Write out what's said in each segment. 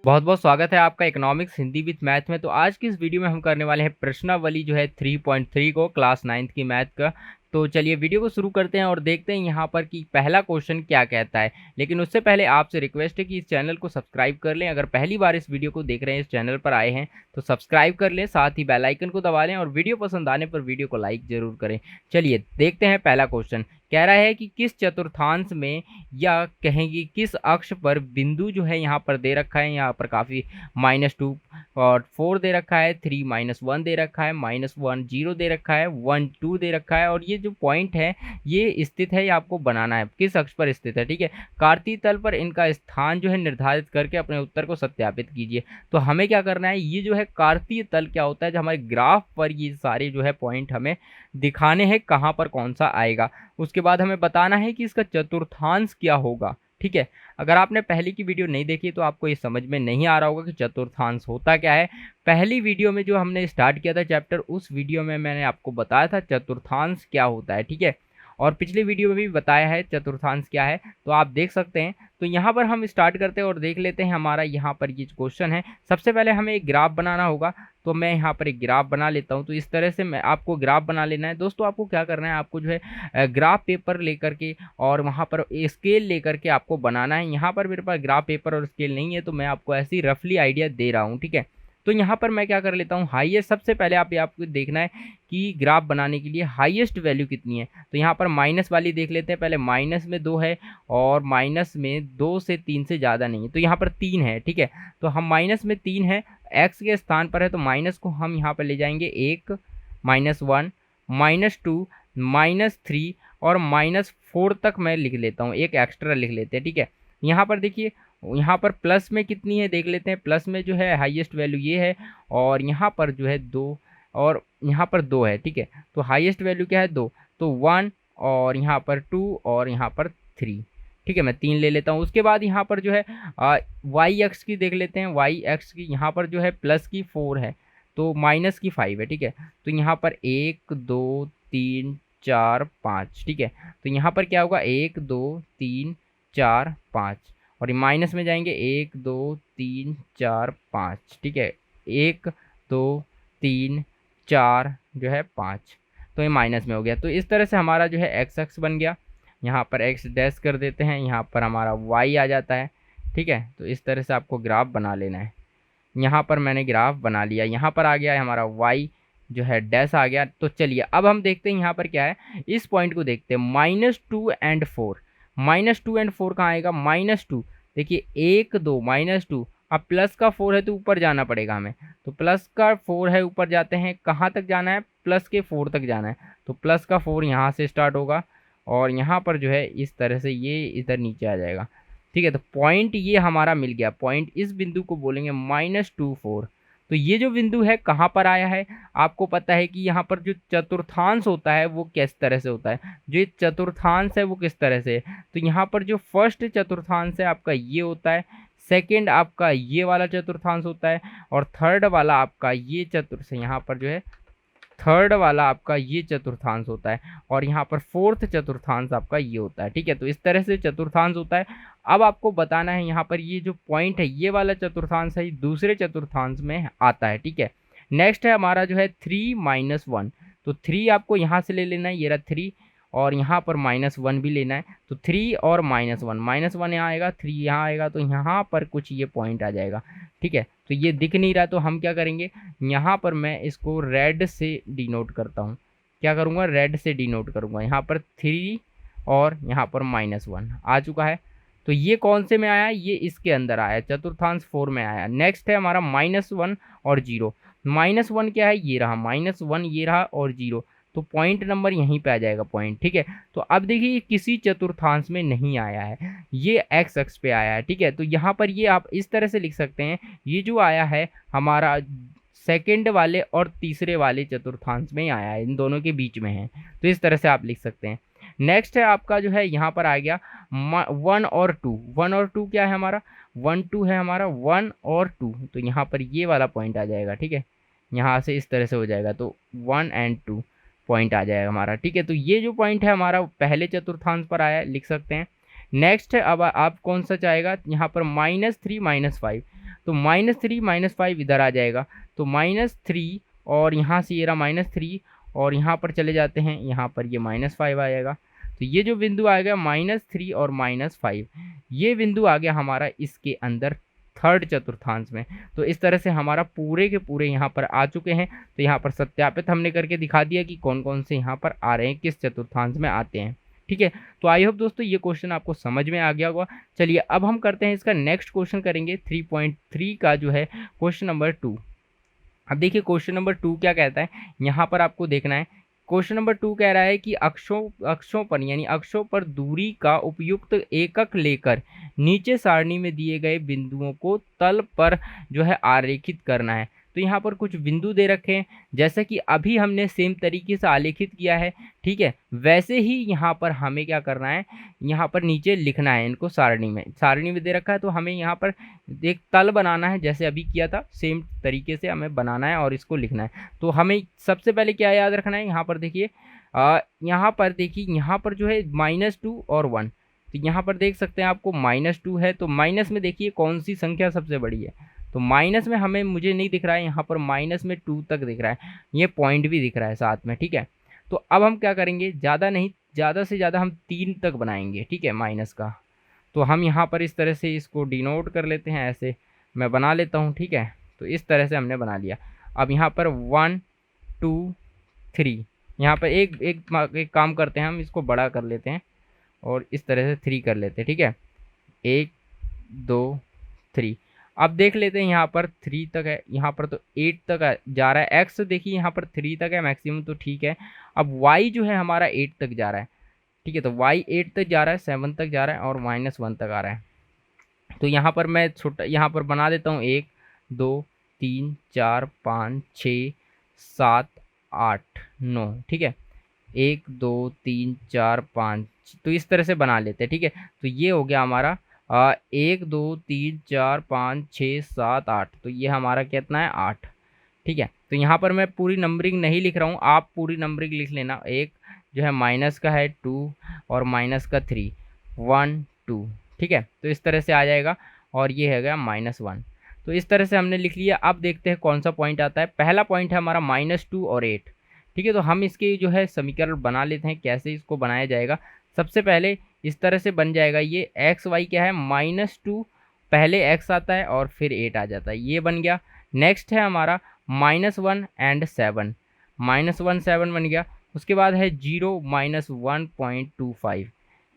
बहुत बहुत स्वागत है आपका इकोनॉमिक्स हिंदी विद मैथ में। तो आज की इस वीडियो में हम करने वाले हैं प्रश्नावली जो है 3.3 को क्लास 9th की मैथ का। तो चलिए वीडियो को शुरू करते हैं और देखते हैं यहाँ पर कि पहला क्वेश्चन क्या कहता है। लेकिन उससे पहले आपसे रिक्वेस्ट है कि इस चैनल को सब्सक्राइब कर लें। अगर पहली बार इस वीडियो को देख रहे हैं, इस चैनल पर आए हैं तो सब्सक्राइब कर लें, साथ ही बेल आइकन को दबा लें और वीडियो पसंद आने पर वीडियो को लाइक जरूर करें। चलिए देखते हैं पहला क्वेश्चन। कह रहा है कि किस चतुर्थांश में या कहेंगे किस अक्ष पर बिंदु जो है यहाँ पर दे रखा है। यहाँ पर काफ़ी -2 और 4 दे रखा है, 3 -1 दे रखा है, -1 0 दे रखा है, 1 2 दे रखा है। और ये जो पॉइंट है ये स्थित है, ये आपको बनाना है किस अक्ष पर स्थित है। ठीक है, कार्तीय तल पर इनका स्थान जो है निर्धारित करके अपने उत्तर को सत्यापित कीजिए। तो हमें क्या करना है, ये जो है कार्तीय तल क्या होता है, जो हमारे ग्राफ पर ये सारे जो है पॉइंट हमें दिखाने हैं कहाँ पर कौन सा आएगा। उसके बाद हमें बताना है कि इसका चतुर्थांश क्या होगा। ठीक है, अगर आपने पहले की वीडियो नहीं देखी तो आपको ये समझ में नहीं आ रहा होगा कि चतुर्थांश होता क्या है। पहली वीडियो में जो हमने स्टार्ट किया था चैप्टर, उस वीडियो में मैंने आपको बताया था चतुर्थांश क्या होता है। ठीक है, और पिछली वीडियो में भी बताया है चतुर्थांश क्या है, तो आप देख सकते हैं। तो यहाँ पर हम स्टार्ट करते हैं और देख लेते हैं हमारा यहाँ पर ये क्वेश्चन है। सबसे पहले हमें एक ग्राफ बनाना होगा, तो मैं यहाँ पर एक ग्राफ बना लेता हूँ। तो इस तरह से मैं आपको ग्राफ बना लेना है। दोस्तों आपको क्या करना है, आपको जो है ग्राफ पेपर लेकर के और वहाँ पर स्केल लेकर के आपको बनाना है। यहाँ पर मेरे पास ग्राफ पेपर और स्केल नहीं है, तो मैं आपको ऐसी रफली आइडिया दे रहा हूँ। ठीक है, तो यहाँ पर मैं क्या कर लेता हूँ, हाईएस्ट सबसे पहले आपको देखना है कि ग्राफ बनाने के लिए हाईएस्ट वैल्यू कितनी है। तो यहाँ पर माइनस वाली देख लेते हैं पहले। माइनस में 2 है और माइनस में 2 से 3 से ज़्यादा नहीं है, तो यहाँ पर 3 है। ठीक है, तो हम माइनस में 3 है, एक्स के स्थान पर है, तो माइनस को हम यहाँ पर ले जाएंगे 1, -1, -2, -3 और -4 तक मैं लिख लेता हूँ, एक एक्स्ट्रा लिख लेते हैं। ठीक है, यहाँ पर देखिए, यहाँ पर प्लस में कितनी है देख लेते हैं। प्लस में जो है हाईएस्ट वैल्यू ये है और यहाँ पर जो है 2 और यहाँ पर 2 है। ठीक है, तो हाईएस्ट वैल्यू क्या है 2, तो 1 और यहाँ पर 2 और यहाँ पर 3। ठीक है, मैं 3 ले लेता हूँ। उसके बाद यहाँ पर जो है वाई एक्स की देख लेते हैं। वाई एक्स की यहाँ पर जो है प्लस की 4 है तो माइनस की 5 है। ठीक है, तो यहाँ पर 1 2 3 4 5। ठीक है, तो यहाँ पर क्या होगा 1 2 3 4 5 और ये माइनस में जाएंगे 1 2 3 4 5। ठीक है, 1 2 3 4 जो है 5, तो ये माइनस में हो गया। तो इस तरह से हमारा जो है एक्स एक्स बन गया। यहाँ पर एक्स डैश कर देते हैं, यहाँ पर हमारा वाई आ जाता है। ठीक है, तो इस तरह से आपको ग्राफ बना लेना है। यहाँ पर मैंने ग्राफ बना लिया, यहाँ पर आ गया है हमारा वाई जो है डैश आ गया। तो चलिए अब हम देखते हैं यहाँ पर क्या है, इस पॉइंट को देखते हैं। -2 और 4, -2 और 4 कहाँ आएगा, -2 देखिए 1 2 -2। अब प्लस का 4 है तो ऊपर जाना पड़ेगा हमें, तो प्लस का 4 है, ऊपर जाते हैं। कहाँ तक जाना है, प्लस के 4 तक जाना है। तो प्लस का 4 यहाँ से स्टार्ट होगा और यहाँ पर जो है इस तरह से ये इधर नीचे आ जाएगा। ठीक है, तो पॉइंट ये हमारा मिल गया। पॉइंट इस बिंदु को बोलेंगे -2 4। तो ये जो बिंदु है कहाँ पर आया है, आपको पता है कि यहाँ पर जो चतुर्थांश होता है वो किस तरह से होता है। जो ये चतुर्थांश है वो किस तरह से है, तो यहाँ पर जो फर्स्ट चतुर्थांश है आपका ये होता है, सेकंड आपका ये वाला चतुर्थांश होता है और थर्ड वाला आपका ये चतुर्थ, यहाँ पर जो है थर्ड वाला आपका ये चतुर्थांश होता है और यहाँ पर फोर्थ चतुर्थांश आपका ये होता है। ठीक है, तो इस तरह से चतुर्थांश होता है। अब आपको बताना है यहाँ पर ये जो पॉइंट है ये वाला चतुर्थांश है, दूसरे चतुर्थांश में आता है। ठीक है, नेक्स्ट है हमारा जो है 3 -1। तो 3 आपको यहाँ से ले लेना है, ये रहा 3 और यहाँ पर -1 भी लेना है। तो 3 और -1 यहाँ आएगा, 3 यहाँ आएगा, तो यहाँ पर कुछ ये पॉइंट आ जाएगा। ठीक है, तो ये दिख नहीं रहा तो हम क्या करेंगे, यहाँ पर मैं इसको रेड से डिनोट करता हूँ। क्या करूँगा, रेड से डिनोट करूँगा। यहाँ पर 3 और यहाँ पर -1 आ चुका है। तो ये कौन से में आया, ये इसके अंदर आया, चतुर्थांश 4 में आया। नेक्स्ट है हमारा -1 और 0। -1 क्या है, ये रहा -1, ये रहा और 0, तो पॉइंट नंबर यहीं पे आ जाएगा पॉइंट। ठीक है, तो अब देखिए किसी चतुर्थांश में नहीं आया है, ये एक्स अक्ष पे आया है। ठीक है, तो यहाँ पर ये आप इस तरह से लिख सकते हैं, ये जो आया है हमारा सेकंड वाले और तीसरे वाले चतुर्थांश में आया है, इन दोनों के बीच में है। तो इस तरह से आप लिख सकते हैं। नेक्स्ट है आपका जो है यहाँ पर आ गया 1 और 2। 1 और 2 क्या है हमारा, 1 2 है हमारा, 1 और 2, तो यहाँ पर ये वाला पॉइंट आ जाएगा। ठीक है, यहाँ से इस तरह से हो जाएगा, तो 1 और 2 पॉइंट आ जाएगा हमारा। ठीक है, तो ये जो पॉइंट है हमारा पहले चतुर्थांश पर आया है, लिख सकते हैं। नेक्स्ट है अब आप कौन सा चाहेगा, यहाँ पर -3 -5। तो -3 -5 इधर आ जाएगा, तो -3 और यहाँ से ये रहा -3 और यहाँ पर चले जाते हैं, यहाँ पर ये -5 आ जाएगा। तो ये जो बिंदु आ गया -3 और -5, ये बिंदु आ गया हमारा इसके अंदर थर्ड चतुर्थांश में। तो इस तरह से हमारा पूरे के पूरे यहाँ पर आ चुके हैं। तो यहाँ पर सत्यापित हमने करके दिखा दिया कि कौन कौन से यहाँ पर आ रहे हैं, किस चतुर्थांश में आते हैं। ठीक है, तो आई होप दोस्तों ये क्वेश्चन आपको समझ में आ गया होगा। चलिए अब हम करते हैं इसका नेक्स्ट क्वेश्चन करेंगे 3.3 का जो है क्वेश्चन नंबर 2। अब देखिए क्वेश्चन नंबर 2 क्या कहता है, यहाँ पर आपको देखना है। क्वेश्चन नंबर 2 कह रहा है कि अक्षों पर यानी अक्षों पर दूरी का उपयुक्त एकक लेकर नीचे सारणी में दिए गए बिंदुओं को तल पर जो है आरेखित करना है। तो यहाँ पर कुछ बिंदु दे रखे हैं, जैसा कि अभी हमने सेम तरीके से आलेखित किया है। ठीक है, वैसे ही यहाँ पर हमें क्या करना है, यहाँ पर नीचे लिखना है इनको सारणी में दे रखा है। तो हमें यहाँ पर एक तल बनाना है, जैसे अभी किया था सेम तरीके से हमें बनाना है और इसको लिखना है। तो हमें सबसे पहले क्या याद रखना है, यहाँ पर देखिए यहाँ पर जो है -2 और 1। तो यहाँ पर देख सकते हैं आपको -2 है, तो माइनस में देखिए कौन सी संख्या सबसे बड़ी है। तो माइनस में मुझे नहीं दिख रहा है, यहाँ पर माइनस में 2 तक दिख रहा है, ये पॉइंट भी दिख रहा है साथ में। ठीक है, तो अब हम क्या करेंगे, ज़्यादा नहीं, ज़्यादा से ज़्यादा हम 3 तक बनाएंगे। ठीक है, माइनस का। तो हम यहाँ पर इस तरह से इसको डिनोट कर लेते हैं, ऐसे मैं बना लेता हूँ। ठीक है, तो इस तरह से हमने बना लिया। अब यहाँ पर 1 2 3, यहाँ पर एक काम करते हैं, हम इसको बड़ा कर लेते हैं और इस तरह से 3 कर लेते हैं। ठीक है, 1 2 3। अब देख लेते हैं यहाँ पर 3 तक है, यहाँ पर तो 8 तक जा रहा है। एक्स देखिए यहाँ पर 3 तक है मैक्सिमम, तो ठीक है। अब वाई जो है हमारा 8 तक जा रहा है। ठीक है, तो वाई 8 तक जा रहा है, 7 तक जा रहा है और -1 तक आ रहा है। तो यहाँ पर मैं छोटा यहाँ पर बना देता हूँ 1 2 3 4 5 6 7 8 9। ठीक है, 1 2 3 4 5, तो इस तरह से बना लेते हैं। ठीक है, तो ये हो गया हमारा 1 2 3 4 5 6 7 8, तो ये हमारा कितना है 8। ठीक है, तो यहाँ पर मैं पूरी नंबरिंग नहीं लिख रहा हूँ, आप पूरी नंबरिंग लिख लेना। एक जो है माइनस का है 2 और माइनस का 3 1 2। ठीक है, तो इस तरह से आ जाएगा और ये है गया -1। तो इस तरह से हमने लिख लिया। अब देखते हैं कौन सा पॉइंट आता है। पहला पॉइंट है हमारा -2 और 8। ठीक है, तो हम इसके जो है समीकरण बना लेते हैं, कैसे इसको बनाया जाएगा। सबसे पहले इस तरह से बन जाएगा, ये एक्स वाई क्या है, -2 पहले एक्स आता है और फिर 8 आ जाता है, ये बन गया। नेक्स्ट है हमारा -1 एंड 7, -1 7 बन गया। उसके बाद है 0 -1.25,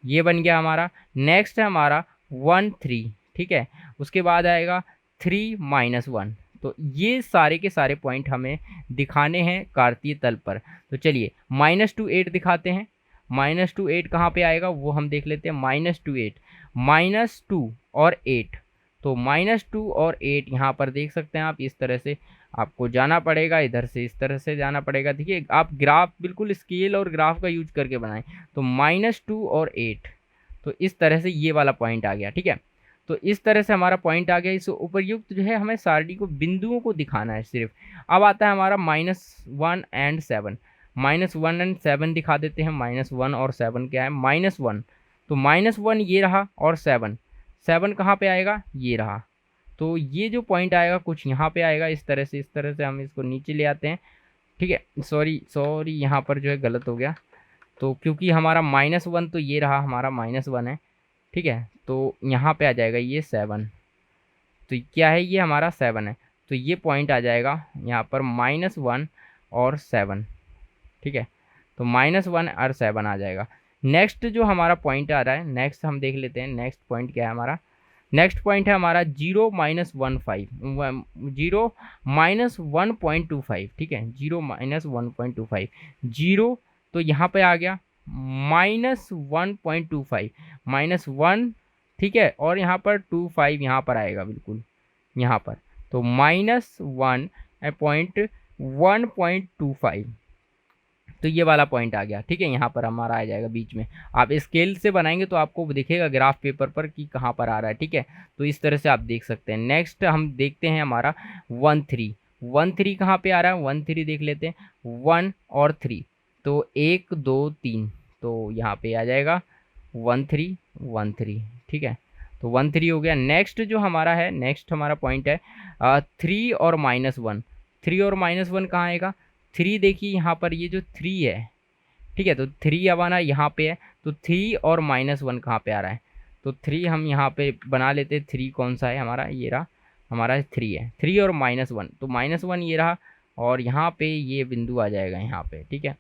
ये बन गया हमारा। नेक्स्ट है हमारा 1 3। ठीक है, उसके बाद आएगा 3 -1। तो ये सारे के सारे पॉइंट हमें दिखाने हैं कार्तीय तल पर। तो चलिए -2 8 दिखाते हैं। -2 8 कहाँ पे आएगा वो हम देख लेते हैं। -2 8 -2 और 8, तो -2 और 8 यहाँ पर देख सकते हैं आप। इस तरह से आपको जाना पड़ेगा, इधर से इस तरह से जाना पड़ेगा। देखिए आप ग्राफ बिल्कुल स्केल और ग्राफ का यूज करके बनाएं। तो -2 और 8, तो इस तरह से ये वाला पॉइंट आ गया। ठीक है, तो इस तरह से हमारा पॉइंट आ गया। इस उपयुक्त जो है हमें सारणी को बिंदुओं को दिखाना है सिर्फ। अब आता है हमारा -1 एंड 7। -1 एंड 7 दिखा देते हैं। -1 और 7 क्या है, -1, तो -1 ये रहा और 7 कहाँ पे आएगा, ये रहा। तो ये जो पॉइंट आएगा कुछ यहाँ पे आएगा इस तरह से हम इसको नीचे ले आते हैं। ठीक है, सॉरी यहाँ पर जो है गलत हो गया। तो क्योंकि हमारा -1 तो ये रहा हमारा -1 है। ठीक है, तो यहाँ पे आ जाएगा ये 7, तो क्या है, ये हमारा 7 है। तो ये पॉइंट आ जाएगा यहाँ पर -1 और 7। ठीक है, तो -1 और 7 आ जाएगा। नेक्स्ट जो हमारा पॉइंट आ रहा है, नेक्स्ट हम देख लेते हैं। नेक्स्ट पॉइंट क्या है हमारा, नेक्स्ट पॉइंट है हमारा 0 -1.25। ठीक है, 0 -1.25, 0 तो यहाँ पे आ गया -1.25, -1। ठीक है, और यहाँ पर 25 यहाँ पर आएगा बिल्कुल यहाँ पर, तो -1.25, तो ये वाला पॉइंट आ गया। ठीक है, यहाँ पर हमारा आ जाएगा बीच में। आप स्केल से बनाएंगे तो आपको दिखेगा ग्राफ पेपर पर कि कहाँ पर आ रहा है। ठीक है, तो इस तरह से आप देख सकते हैं। नेक्स्ट हम देखते हैं हमारा 1 3। 1 3 कहाँ पे आ रहा है, 1 3 देख लेते हैं। 1 और 3, तो 1 2 3, तो यहाँ पे आ जाएगा 1 3 1 3। ठीक है, तो 1 3 हो गया। नेक्स्ट जो हमारा है, नेक्स्ट हमारा पॉइंट है 3 और -1। 3 और -1 कहाँ आएगा? 3 देखिए यहाँ पर ये जो 3 है, ठीक है, तो 3 अब आना यहाँ पे है, तो 3 और -1 कहाँ पे आ रहा है? तो 3 हम यहाँ पे बना लेते हैं। 3 कौन सा है हमारा? ये रहा हमारा 3 है। 3 और -1, तो -1 ये रहा, और यहाँ पे ये बिंदु आ जाएगा यहाँ पे, ठीक है।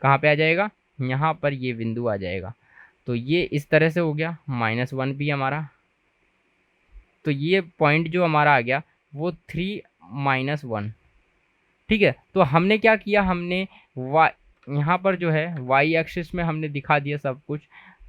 कहाँ पे आ जाएगा? यहाँ पर ये बिंदु आ जाएगा। तो ये इस तरह से हो गया। -1 भी हमारा, तो ये पॉइंट जो हमारा आ गया वो 3 -1, ठीक है। तो हमने क्या किया, हमने y यहाँ पर जो है y एक्सिस में हमने दिखा दिया सब कुछ,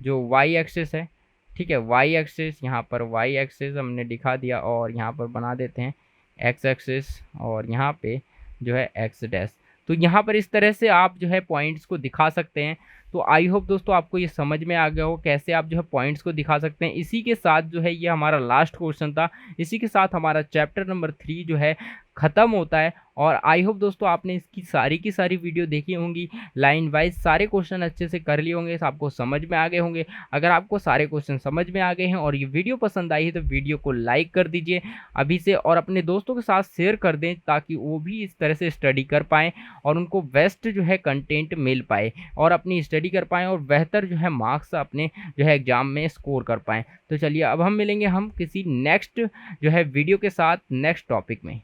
जो y एक्सिस है, ठीक है। y एक्सिस यहाँ पर y एक्सिस हमने दिखा दिया, और यहाँ पर बना देते हैं x एक्सिस, और यहाँ पे जो है x डैश। तो यहाँ पर इस तरह से आप जो है पॉइंट्स को दिखा सकते हैं। तो आई होप दोस्तों आपको ये समझ में आ गया हो कैसे आप जो है पॉइंट्स को दिखा सकते हैं। इसी के साथ जो है ये हमारा लास्ट क्वेश्चन था। इसी के साथ हमारा चैप्टर नंबर 3 जो है ख़त्म होता है। और आई होप दोस्तों आपने इसकी सारी की सारी वीडियो देखी होंगी, लाइन वाइज सारे क्वेश्चन अच्छे से कर लिए होंगे, आपको समझ में आ गए होंगे। अगर आपको सारे क्वेश्चन समझ में आ गए हैं और ये वीडियो पसंद आई है तो वीडियो को लाइक कर दीजिए अभी से, और अपने दोस्तों के साथ शेयर कर दें ताकि वो भी इस तरह से स्टडी कर पाएँ और उनको बेस्ट जो है कंटेंट मिल पाए और अपनी स्टडी कर पाएँ और बेहतर जो है मार्क्स अपने जो है एग्ज़ाम में स्कोर कर पाएँ। तो चलिए अब हम मिलेंगे हम किसी नेक्स्ट जो है वीडियो के साथ नेक्स्ट टॉपिक में।